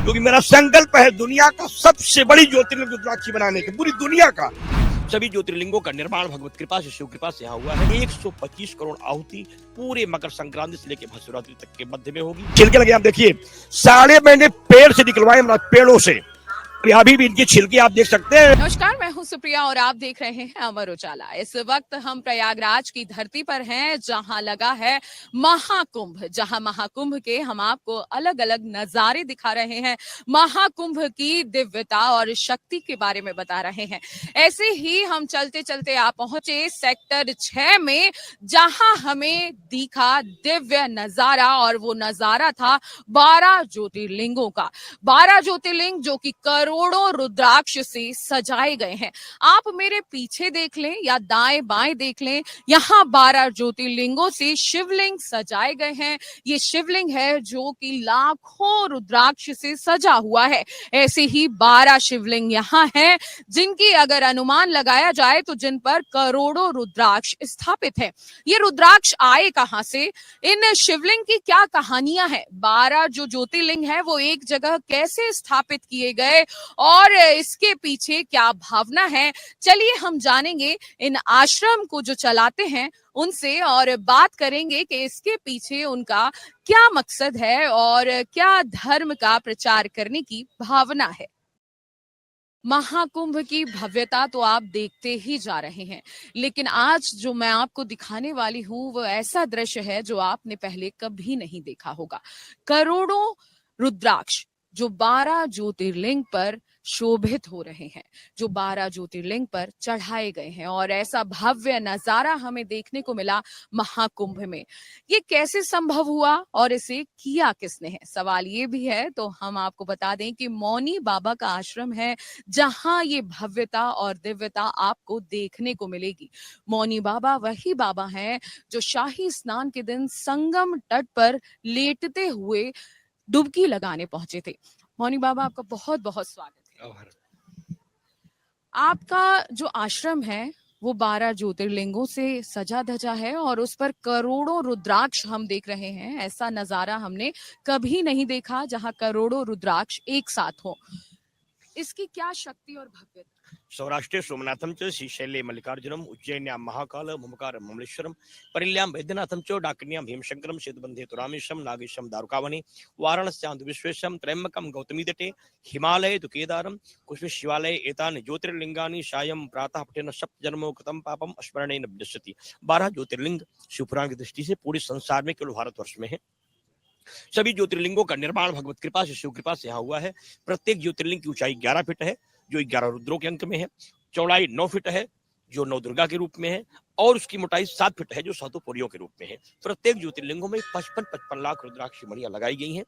क्योंकि मेरा संकल्प है दुनिया का सबसे बड़ी ज्योतिर्लिंग रुद्राक्षी बनाने की, पूरी दुनिया का। सभी ज्योतिर्लिंगों का निर्माण भगवत कृपा से, शिव कृपा से यहाँ हुआ है। 125 करोड़ आहुति पूरे मकर संक्रांति से लेकर महाशिवरात्रि तक के मध्य में होगी। छिलके लगे, आप देखिए, सारे मैंने पेड़ से निकलवाए, पेड़ों से। अभी भी इनकी छिलके आप देख सकते हैं। नमस्कार, मैं हूं सुप्रिया और आप देख रहे हैं अमर उजाला। इस वक्त हम प्रयागराज की धरती पर हैं, जहां लगा है महाकुंभ, जहां महाकुंभ के हम आपको अलग अलग नजारे दिखा रहे हैं, महाकुंभ की दिव्यता और शक्ति के बारे में बता रहे हैं। ऐसे ही हम चलते चलते आप पहुंचे सेक्टर 6 में, जहां हमें दिखा दिव्य नजारा, और वो नजारा था 12 ज्योतिर्लिंगों का। 12 ज्योतिर्लिंग जो कि करोड़ों रुद्राक्ष से सजाए गए हैं। आप मेरे पीछे देख लें या दाएं बाएं देख लें, यहाँ 12 ज्योतिर्लिंगों से शिवलिंग सजाए गए हैं। ये शिवलिंग है जो कि लाखों रुद्राक्ष से सजा हुआ है। ऐसे ही 12 शिवलिंग यहाँ हैं, जिनकी अगर अनुमान लगाया जाए तो जिन पर करोड़ों रुद्राक्ष स्थापित है। ये रुद्राक्ष आए कहां से, इन शिवलिंग की क्या कहानियां हैं, 12 जो ज्योतिर्लिंग है वो एक जगह कैसे स्थापित किए गए और इसके पीछे क्या भावना है, चलिए हम जानेंगे इन आश्रम को जो चलाते हैं उनसे, और बात करेंगे कि इसके पीछे उनका क्या मकसद है और क्या धर्म का प्रचार करने की भावना है। महाकुंभ की भव्यता तो आप देखते ही जा रहे हैं, लेकिन आज जो मैं आपको दिखाने वाली हूं वो ऐसा दृश्य है जो आपने पहले कभी नहीं देखा होगा। करोड़ों रुद्राक्ष जो 12 ज्योतिर्लिंग पर शोभित हो रहे हैं, जो 12 ज्योतिर्लिंग पर चढ़ाए गए हैं, और ऐसा भव्य नजारा हमें देखने को मिला महाकुंभ में। ये कैसे संभव हुआ और इसे किया किसने है, सवाल ये भी है। तो हम आपको बता दें कि मौनी बाबा का आश्रम है जहां ये भव्यता और दिव्यता आपको देखने को मिलेगी। मौनी बाबा वही बाबा हैं जो शाही स्नान के दिन संगम तट पर लेटते हुए डुबकी लगाने पहुंचे थे। मौनी बाबा, आपका बहुत बहुत स्वागत है। आपका जो आश्रम है वो 12 ज्योतिर्लिंगों से सजा धजा है और उस पर करोड़ों रुद्राक्ष हम देख रहे हैं। ऐसा नजारा हमने कभी नहीं देखा जहां करोड़ों रुद्राक्ष एक साथ हो। इसकी क्या शक्ति और भव्यता? सौराष्ट्रे सोमनाथम च, श्रीशैले मल्लिकार्जुनम, उज्जैन्यां महाकाल मुमकार ममलेश्वरम, परिल्यां वैद्यनाथम च, डाकिन्यां भीमशंकरम, सेतुबंधे तुरामेशम, नागेशम दारुकावने, वाराणस्यां विश्वेशम, त्रयंबकम गौतमी तटे, हिमालये तु केदारम, कुशे शिवालये एतानि ज्योतिर्लिंगानि सायं प्रातः पठेन सप्तजन्मो कृतं पापम स्मरणेन विनश्यति। 12 ज्योतिर्लिंग शिवपुराण की दृष्टि से पूरे संसार में केवल भारतवर्ष में है। सभी ज्योतिर्लिंगों का निर्माण भगवत कृपा से, शिव कृपा से यहाँ हुआ है। प्रत्येक ज्योतिर्लिंग की ऊंचाई 11 फीट है, जो 11 रुद्रों के अंक में है। चौड़ाई 9 फीट है, जो 9 दुर्गा के रूप में है, और उसकी मोटाई 7 फीट है, जो 7 पुरियों के रूप में है। प्रत्येक ज्योतिर्लिंगों में 55 लाख रुद्राक्ष मणियां लगाई गई हैं,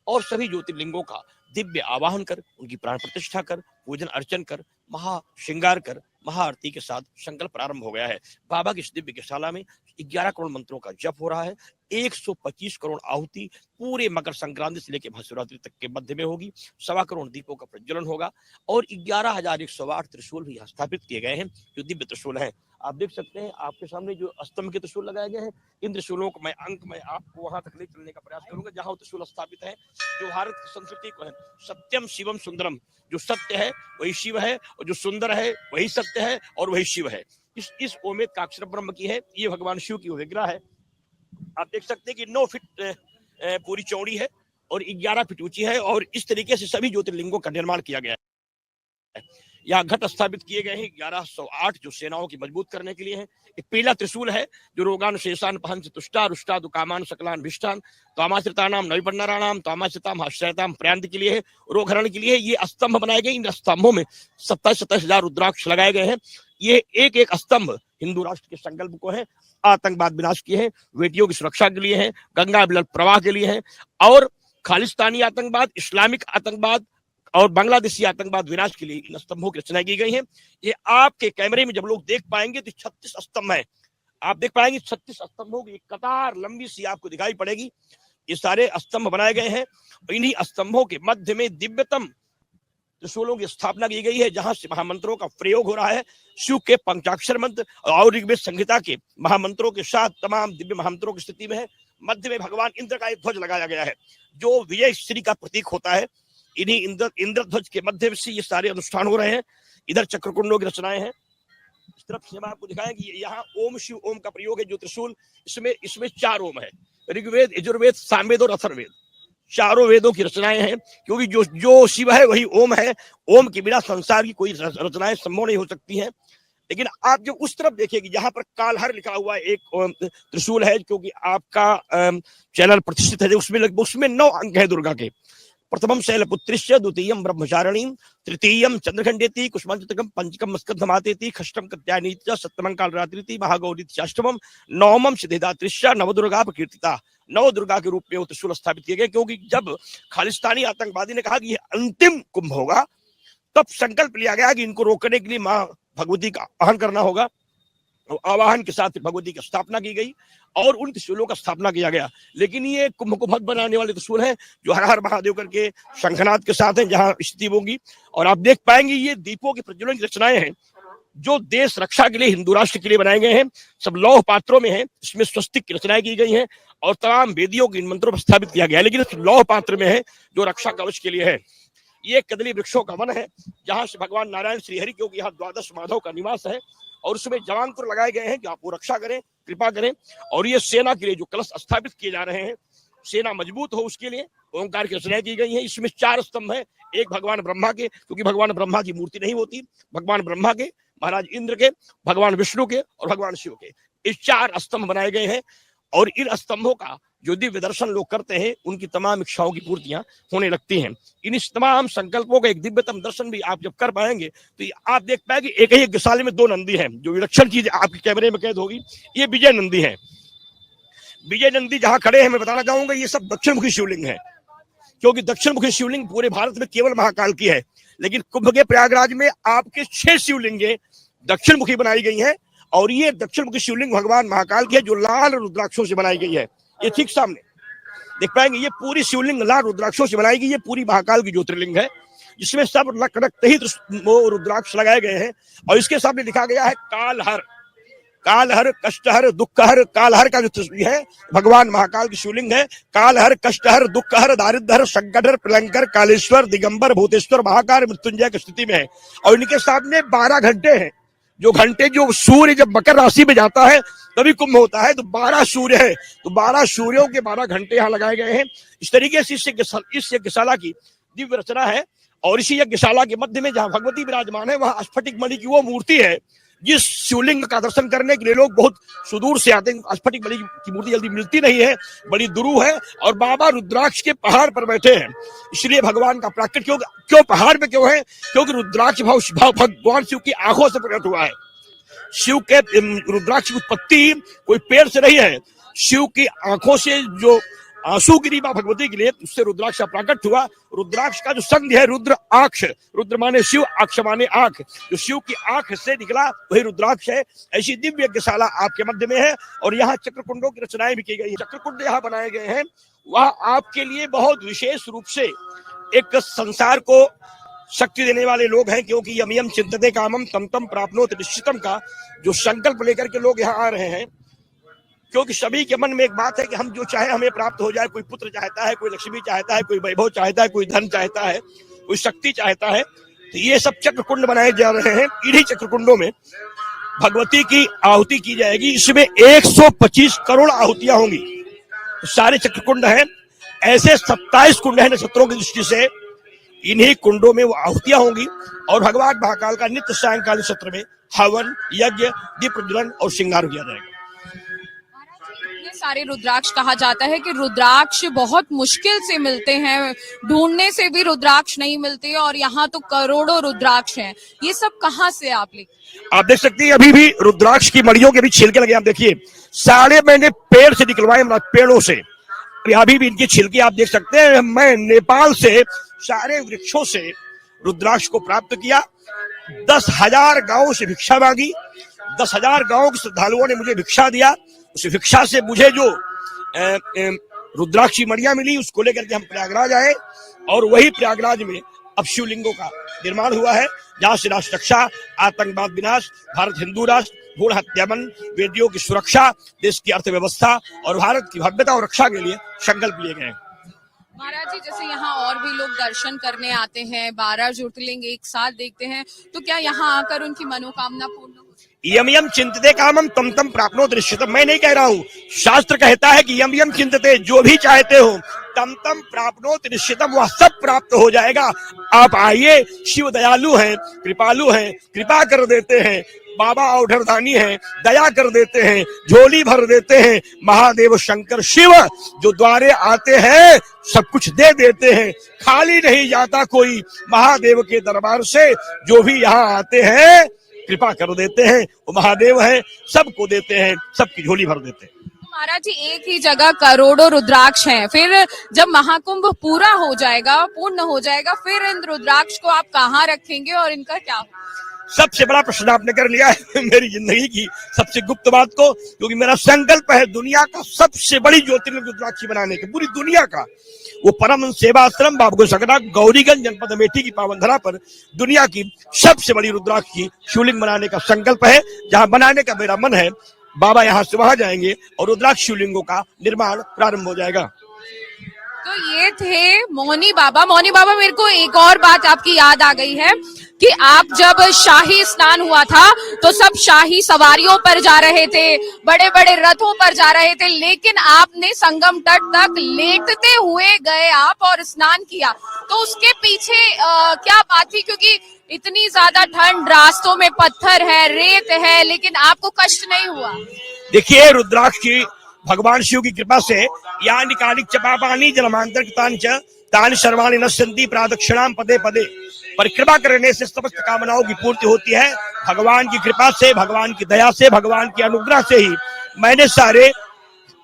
और सभी ज्योतिर्लिंगों का दिव्य आवाहन कर, उनकी प्राण प्रतिष्ठा कर, पूजन अर्चन कर, महा श्रृंगार कर, महाआरती के साथ संकल्प प्रारंभ हो गया है। बाबा की इस दिव्य गौशाला में 11 करोड़ मंत्रों का जप हो रहा है। 125 करोड़ आहुति पूरे मकर संक्रांति से लेकर महाशिवरात्रि तक के मध्य में होगी। 1.25 करोड़ दीपों का प्रज्वलन होगा, और 11,108 त्रिशूल भी स्थापित किए गए हैं, जो दिव्य त्रिशूल है। आप देख सकते हैं, आपके सामने जो स्तंभ के त्रिशूल लगाए गए हैं, इन त्रिशूलों को मैं आपको वहां तक ले चलने का प्रयास करूंगा जहां त्रिशूल स्थापित है, जो भारत की संस्कृति को है। सत्यम शिवम सुंदरम, जो सत्य है वही शिव है, और जो सुंदर है वही सत्य है, और वही शिव है। इस ओमेद का अक्षर ब्रह्म की है, ये भगवान शिव की विग्रह है। आप देख सकते हैं कि 9 फीट पूरी चौड़ी है और 11 फीट ऊंची है, और इस तरीके से सभी ज्योतिर्लिंगों का निर्माण किया गया है। यहाँ घट स्थापित किए गए हैं 1108, जो सेनाओं की मजबूत करने के लिए है। एक पीला त्रिशूल है, जो रोगान शेषान पहंच तुष्टा रुष्टा दुकामान सकलान भिष्टान त्वामाश्रितानाम नविपन्नराणाम त्वामाश्रिताम आश्रयताम प्रयांत के लिए है, रोगहरण के लिए। ये स्तंभ बनाए गए, इन स्तंभों में 27 हजार रुद्राक्ष लगाए गए हैं। ये एक एक स्तंभ हिंदू राष्ट्र के संकल्प को है, आतंकवाद विनाश की है, बेटियों की सुरक्षा के लिए है, गंगा जल प्रवाह के लिए है, और खालिस्तानी आतंकवाद, इस्लामिक आतंकवाद और बांग्लादेशी आतंकवाद विनाश के लिए इन स्तंभों की रचना की गई है। ये आपके कैमरे में जब लोग देख पाएंगे तो 36 स्तंभ है, आप देख पाएंगे 36 स्तंभों की एक कतार लंबी सी आपको दिखाई पड़ेगी। ये सारे स्तंभ बनाए गए हैं, और इन्हीं स्तंभों के मध्य में दिव्यतम त्रिशूलों की स्थापना की गई है, जहां से महामंत्रों का प्रयोग हो रहा है। शिव के पंचाक्षर मंत्र और ऋग्वेद संहिता के महामंत्रों के साथ तमाम दिव्य महामंत्रों की स्थिति में है। मध्य में भगवान इंद्र का एक ध्वज लगाया गया है, जो विजय श्री का प्रतीक होता है। इन्हीं इंद्रध्वज के माध्यम से ये सारे अनुष्ठान हो रहे हैं। इधर चक्रकुंडों की रचनाएं हैं। इस तरफ से हम आपको दिखाएंगे, यहाँ ओम शिव ओम का प्रयोग है। जो त्रिशूल, इसमें 4 ओम है। ऋग्वेद, यजुर्वेद, सामवेद और अथर्ववेद, चारों वेदों की रचनाएं हैं। क्योंकि जो शिव है वही ओम है। ओम के बिना संसार की कोई रचनाएं संभव नहीं हो सकती हैं। लेकिन आप जब उस तरफ देखेंगे जहां पर कालहर लिखा हुआ एक त्रिशूल है, क्योंकि आपका चैनल प्रतिष्ठित है, उसमें 9 अंक है दुर्गा के। प्रथमम शैलपुत्रिश्च, द्वितीयम ब्रह्मचारिणी, तृतीयम चंद्रखंडेति, कुष्मांचतकम, पंचकम स्कंधमातेति, षष्ठम कत्यानीति, सप्तमं कालरात्रिति, महागौरीति, अष्टमम नवमम सिद्धिदात्रिश्च, नवदुर्गा प्रकीर्तिता। 9 दुर्गा के रूप में वो त्रिशूल स्थापित किए गए। क्योंकि जब खालिस्तानी आतंकवादी ने कहा कि ये अंतिम कुंभ होगा, तब संकल्प लिया गया कि इनको रोकने के लिए मां भगवती का आह्वान करना होगा। आवाहन के साथ भगवती की स्थापना की गई और उन त्रिशूलों का स्थापना किया गया। लेकिन ये कुंभ को भक्त बनाने वाले त्रिशूल हैं, जो हर हर महादेव करके शंखनाद के साथ हैं, जहां स्थिति होगी। और आप देख पाएंगे ये दीपों के प्रज्वलन की रचनाएं हैं, जो देश रक्षा के लिए, हिंदू राष्ट्र के लिए बनाए गए हैं। सब लौह पात्रों में है। इसमें स्वस्तिक की रचनाएं की गई हैं और तमाम वेदियों के इन मंत्रों पर स्थापित किया गया है। लेकिन इस लौह पात्र में है जो रक्षा कवच के लिए है। ये कदली वृक्षों का वन है, जहां से भगवान नारायण श्रीहरि, क्योंकि यहाँ 12 माधव का निवास है, और उसमें जवांकुर लगाए गए हैं कि आप वो रक्षा करें, कृपा करें। और ये सेना के लिए जो कलश स्थापित किए जा रहे हैं, सेना मजबूत हो उसके लिए ओंकार की रचनाएं की गई है। इसमें 4 स्तंभ है। एक भगवान ब्रह्मा के, क्योंकि भगवान ब्रह्मा की मूर्ति नहीं होती, भगवान ब्रह्मा के, महाराज इंद्र के, भगवान विष्णु के और भगवान शिव के, इस 4 स्तंभ बनाए गए हैं। और इन स्तंभों का जो दिव्य दर्शन लोग करते हैं, उनकी तमाम इच्छाओं की पूर्तियां होने लगती हैं। इन तमाम संकल्पों का एक दिव्यतम दर्शन भी आप जब कर पाएंगे, तो आप देख पाएंगे एक ही गसाले में 2 नंदी हैं। जो विलक्षण चीज आपके कैमरे में कैद होगी, ये विजय नंदी है। विजय नंदी जहां खड़े हैं, मैं बताना चाहूंगा, ये सब दक्षिण मुखी शिवलिंग है। क्योंकि दक्षिण मुखी शिवलिंग पूरे भारत में केवल महाकाल की है। लेकिन कुंभ के प्रयागराज में आपके 6 शिवलिंगें दक्षिण मुखी बनाई गई हैं। और ये दक्षिण मुखी शिवलिंग भगवान महाकाल की है, जो लाल रुद्राक्षों से बनाई गई है। ये ठीक सामने देख पाएंगे, ये पूरी शिवलिंग लाल रुद्राक्षों से बनाई गई। ये पूरी महाकाल की ज्योतिर्लिंग है, जिसमें सब रक्त ही रुद्राक्ष लगाए गए हैं। और इसके सामने लिखा गया है कालहर। कालहर, कष्टहर, दुखहर। कालहर का जो तस्वीर है, भगवान महाकाल की शिवलिंग है। कालहर, कष्टहर, दुखहर, दारिद्रहर, संकटहर, प्रलंकर, कालेश्वर, दिगंबर, भूतेश्वर, महाकाल, मृत्युंजय की स्थिति में है। और इनके सामने 12 घंटे हैं। जो घंटे, जो सूर्य जब मकर राशि में जाता है तभी कुंभ होता है, तो 12 सूर्य है। तो 12 सूर्यों के 12 घंटे यहाँ लगाए गए हैं। इस तरीके से इस यज्ञशाला की दिव्य रचना है। और इसी यज्ञशाला के मध्य में जहाँ भगवती विराजमान है, वहां स्फटिक मणि की वो मूर्ति है, जिस शिवलिंग का दर्शन करने के लिए लोग बहुत सुदूर से आते हैं। स्फटिक मणि की मूर्ति जल्दी मिलती नहीं है, बड़ी दुरू है। और बाबा रुद्राक्ष के पहाड़ पर बैठे हैं, इसलिए भगवान का प्राकट क्यों पहाड़ पे क्यों है? क्योंकि रुद्राक्ष भाव भगवान शिव की आंखों से प्रकट हुआ है। शिव के रुद्राक्ष की उत्पत्ति कोई पेड़ से नहीं है। शिव की आंखों से जो आंसू गिरी मां भगवती के लिए, उससे रुद्राक्ष प्राकट हुआ। रुद्राक्ष का जो संधि है, रुद्र आंख, रुद्र माने शिव, आंख माने आंख, जो शिव की आंख से निकला वही रुद्राक्ष है। ऐसी दिव्य यज्ञशाला आपके मध्य में है। और यहाँ चक्रकुंडों की रचनाएं भी की गई है। चक्रकुंड यहाँ बनाए गए हैं, वह आपके लिए बहुत विशेष रूप से एक संसार को शक्ति देने वाले लोग हैं। क्योंकि यम यम चिंतते कामम तम तम प्राप्नोति निश्चितम का जो संकल्प लेकर के लोग यहाँ आ रहे हैं। क्योंकि सभी के मन में एक बात है कि हम जो चाहे हमें प्राप्त हो जाए। कोई पुत्र चाहता है, कोई लक्ष्मी चाहता है, कोई वैभव चाहता है, कोई धन चाहता है, कोई शक्ति चाहता है। तो ये सब चक्रकुंड बनाए जा रहे हैं। इन्हीं चक्रकुंडों में भगवती की आहुति की जाएगी। इसमें 125 करोड़ आहुतियां होंगी। तो सारे चक्रकुंड हैं। ऐसे 27 कुंड है नक्षत्रों की दृष्टि से। इन्हीं कुंडों में वो आहुतियां होंगी। और भगवान महाकाल का नित्य सायंकालीन सत्र में हवन, यज्ञ, दीप प्रज्वलन और श्रृंगार किया जाएगा। सारे रुद्राक्ष कहा जाता है कि रुद्राक्ष बहुत मुश्किल से मिलते हैं, ढूंढने से भी रुद्राक्ष नहीं मिलते, और यहाँ तो करोड़ों रुद्राक्ष हैं। ये सब कहाँ से आप देख सकते हैं, अभी भी रुद्राक्ष की मड़ियों के भी छिलके लगे। आप देखिए, सारे मैंने पेड़ से निकलवाए, पेड़ों से। अभी भी इनकी छिलके आप देख सकते हैं। मैं नेपाल से सारे वृक्षों से रुद्राक्ष को प्राप्त किया। 10,000 गांवों से भिक्षा मांगी। 10,000 गांवों के श्रद्धालुओं ने मुझे भिक्षा दिया। उस भिक्षा से मुझे जो रुद्राक्ष की मड़ियां मिली, उसको लेकर के हम प्रयागराज आए। और वही प्रयागराज में अब शिवलिंगों का निर्माण हुआ है, जहां से राष्ट्र रक्षा, आतंकवाद विनाश, भारत हिंदू राष्ट्र, भ्रूण हत्याबंद, वेदियों की सुरक्षा, देश की अर्थव्यवस्था और भारत की भव्यता और रक्षा के लिए संकल्प लिए गए हैं। महाराज जी, जैसे यहाँ और भी लोग दर्शन करने आते हैं, 12 ज्योतिर्लिंग एक साथ देखते हैं, तो क्या यहाँ आकर उनकी मनोकामना पूर्ण होती है? यम यम चिंतते कामम तम तम प्राप्नोति निश्चितम। मैं नहीं कह रहा हूँ, शास्त्र कहता है कि यम यम चिंतते, जो भी चाहते हो तम तम प्राप्नोति निश्चितम, वह सब प्राप्त हो जाएगा। आप आइए, शिव दयालु हैं, कृपालु हैं, कृपा कर देते हैं। बाबा औढ़रदानी हैं, दया कर देते हैं, झोली भर देते हैं। महादेव शंकर शिव जो द्वारे आते हैं सब कुछ दे देते हैं, खाली नहीं जाता कोई। महादेव के दरबार से जो भी यहाँ आते हैं कृपा कर देते हैं, वो महादेव है, सबको देते हैं, सबकी झोली भर देते हैं। महाराज जी, एक ही जगह करोड़ों रुद्राक्ष हैं, फिर जब महाकुंभ पूरा हो जाएगा, पूर्ण हो जाएगा, फिर इन रुद्राक्ष को आप कहाँ रखेंगे और इनका क्या होगा? सबसे बड़ा प्रश्न आपने कर लिया है मेरी जिंदगी की सबसे गुप्त बात को, क्योंकि मेरा संकल्प है दुनिया का सबसे बड़ी ज्योतिर्लिंग रुद्राक्षी बनाने का, पूरी दुनिया का। वो परम सेवाश्रम बाबू सकरा गौरीगंज जनपद अमेठी की पावन धरा पर दुनिया की सबसे बड़ी रुद्राक्षी शिवलिंग बनाने का संकल्प है। जहां बनाने का मेरा मन है, बाबा यहाँ से वहां जाएंगे और रुद्राक्ष शिवलिंगों का निर्माण प्रारंभ हो जाएगा। तो ये थे मौनी बाबा। मौनी बाबा, मेरे को एक और बात आपकी याद आ गई है कि आप जब शाही स्नान हुआ था तो सब शाही सवारियों पर जा रहे थे, बड़े बड़े रथों पर जा रहे थे, लेकिन आपने संगम तट तक लेटते हुए गए आप और स्नान किया। तो उसके पीछे क्या बात थी? क्योंकि इतनी ज्यादा ठंड, रास्तों में पत्थर है, रेत है, लेकिन आपको कष्ट नहीं हुआ? देखिए, रुद्राक्ष की भगवान शिव की कृपा से या निकालिक चपापानी जलमांतर तान सर्वाणि नश्यन्ति प्रादक्षिणाम पदे पदे, परिक्रमा करने से समस्त कामनाओं की पूर्ति होती है। भगवान की कृपा से, भगवान की दया से, भगवान की अनुग्रह से ही मैंने सारे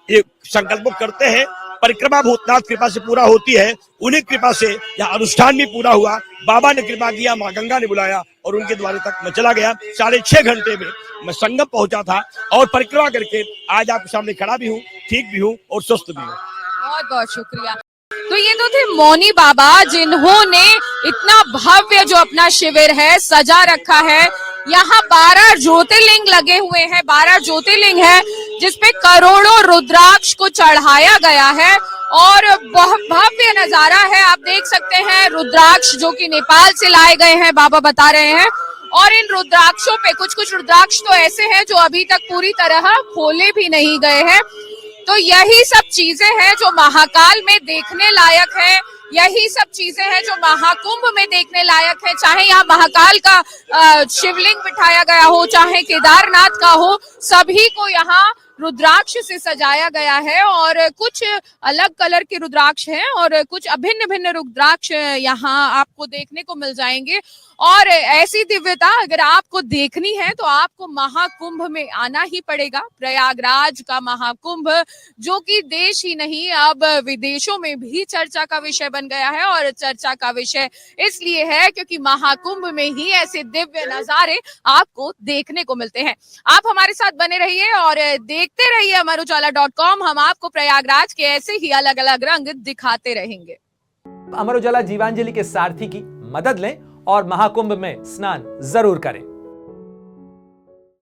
ये संकल्प करते हैं। परिक्रमा भूतनाथ कृपा से पूरा होती है, उन्हीं कृपा से यह अनुष्ठान भी पूरा हुआ। बाबा ने कृपा किया, माँ गंगा ने बुलाया और उनके द्वारे तक मैं चला गया। 6.5 घंटे में मैं संगम पहुंचा था और परिक्रमा करके आज आपके सामने खड़ा भी हूँ, ठीक भी हूँ और स्वस्थ भी हूँ। बहुत बहुत शुक्रिया। तो ये तो थे मौनी बाबा, जिन्होंने इतना भव्य जो अपना शिविर है सजा रखा है। यहाँ 12 ज्योतिर्लिंग लगे हुए हैं, 12 ज्योतिर्लिंग है जिसपे करोड़ों रुद्राक्ष को चढ़ाया गया है और बहुत भव्य नजारा है। आप देख सकते हैं रुद्राक्ष जो कि नेपाल से लाए गए हैं, बाबा बता रहे हैं। और इन रुद्राक्षों पे कुछ रुद्राक्ष तो ऐसे हैं जो अभी तक पूरी तरह खोले भी नहीं गए हैं। तो यही सब चीजें हैं जो महाकाल में देखने लायक है, यही सब चीजें हैं जो महाकुंभ में देखने लायक है। चाहे यहाँ महाकाल का शिवलिंग बिठाया गया हो, चाहे केदारनाथ का हो, सभी को यहाँ रुद्राक्ष से सजाया गया है। और कुछ अलग कलर के रुद्राक्ष हैं और कुछ अभिन्न भिन्न रुद्राक्ष यहाँ आपको देखने को मिल जाएंगे। और ऐसी दिव्यता अगर आपको देखनी है तो आपको महाकुंभ में आना ही पड़ेगा। प्रयागराज का महाकुंभ जो कि देश ही नहीं अब विदेशों में भी चर्चा का विषय बन गया है। और चर्चा का विषय इसलिए है क्योंकि महाकुंभ में ही ऐसे दिव्य नजारे आपको देखने को मिलते हैं। आप हमारे साथ बने रहिए और देखते रहिए अमर उजाला.com। हम आपको प्रयागराज के ऐसे ही अलग अलग रंग दिखाते रहेंगे। अमर उजाला जीवांजलि के सारथी की मदद लें और महाकुंभ में स्नान जरूर करें।